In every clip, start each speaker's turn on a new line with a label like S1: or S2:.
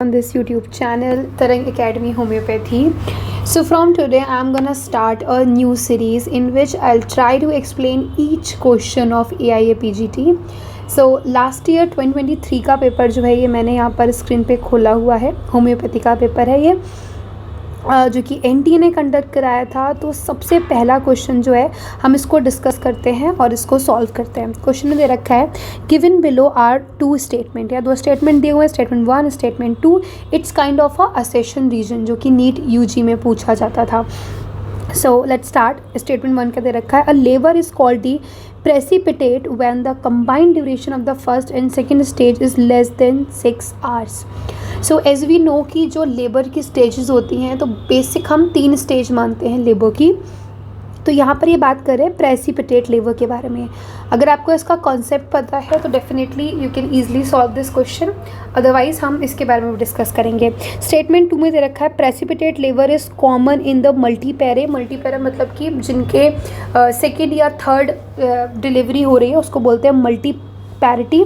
S1: on this YouTube channel, Tarang Academy Homeopathy. So from today I'm gonna start a new series in which I'll try to explain each question of AIA PGT. So last year 2023 का paper जो है ये मैंने यहाँ पर screen पे खोला हुआ है। होम्योपैथी का पेपर है ये, जो कि एनटीए ने कंडक्ट कराया था। तो सबसे पहला क्वेश्चन जो है हम इसको डिस्कस करते हैं और इसको सॉल्व करते हैं। क्वेश्चन में दे रखा है given below are two statement, या दो स्टेटमेंट दिए हुए हैं, statement 1 statement 2। It's kind of a assertion reason, जो कि नीट यूजी में पूछा जाता था। So let's start. स्टेटमेंट 1 का दे रखा है अ labour is called the precipitate when the combined duration of the first and second stage is less than 6 hours. So as we know कि जो लेबर की स्टेजेस होती हैं, तो बेसिक हम 3 स्टेज मानते हैं लेबर की। तो यहाँ पर ये बात कर रहे हैं प्रेसिपिटेट लेबर के बारे में। अगर आपको इसका कॉन्सेप्ट पता है तो definitely you can easily solve this question, otherwise हम इसके बारे में डिस्कस करेंगे। स्टेटमेंट 2 में दे रखा है precipitate labour is common in the multipara. Multipara मतलब कि जिनके सेकेंड या थर्ड डिलीवरी हो रही है उसको बोलते हैं multiparity.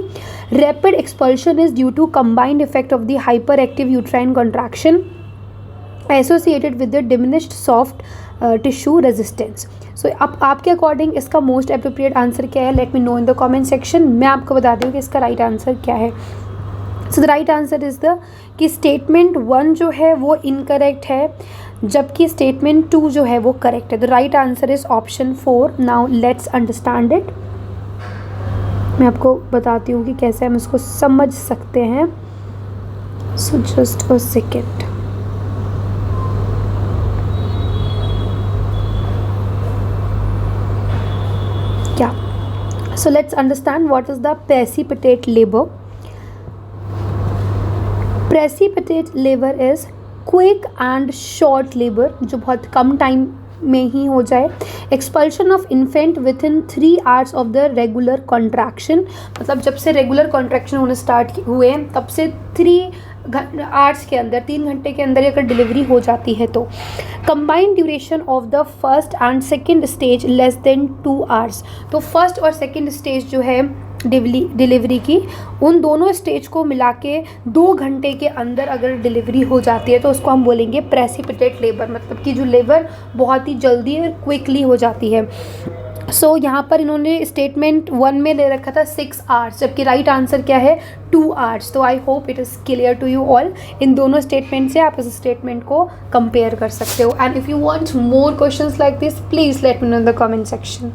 S1: Rapid expulsion is due to combined effect of the hyper active uterine contraction associated with the diminished soft tissue resistance. So अब आपके अकॉर्डिंग इसका मोस्ट अप्रोप्रिएट आंसर क्या है, let me know in the comment section. मैं आपको बता दूँ कि इसका राइट आंसर क्या है। So the right answer is the कि स्टेटमेंट 1 जो है वो इनकरेक्ट है, जबकि स्टेटमेंट 2 जो है वो करेक्ट है। The right answer is option 4। Now let's understand it. मैं आपको बताती हूँ कि कैसे हम इसको समझ सकते हैं। So just a second. So let's understand what is the precipitate labor. Precipitate labor is quick and short labor, जो बहुत कम टाइम में ही हो जाए। Expulsion of infant with in 3 hours of the regular contraction, मतलब जब से रेगुलर कॉन्ट्रैक्शन होने start हुए तब से 3 आवर्स के अंदर, 3 घंटे के अंदर अगर डिलीवरी हो जाती है तो। Combined duration of the first and second stage less than 2 hours। तो फर्स्ट और सेकेंड स्टेज जो है डिलीवरी की, उन दोनों स्टेज को मिला के 2 घंटे के अंदर अगर डिलीवरी हो जाती है तो उसको हम बोलेंगे प्रेसिपिटेट लेबर, मतलब कि जो लेबर बहुत ही जल्दी और क्विकली हो जाती है। सो यहाँ पर इन्होंने स्टेटमेंट 1 में ले रखा था 6 hours, जबकि राइट आंसर क्या है 2 hours। तो I hope it is clear to you all. इन दोनों स्टेटमेंट से आप इस स्टेटमेंट को कंपेयर कर सकते हो। And if you want more questions like this, please let me know in the comment section.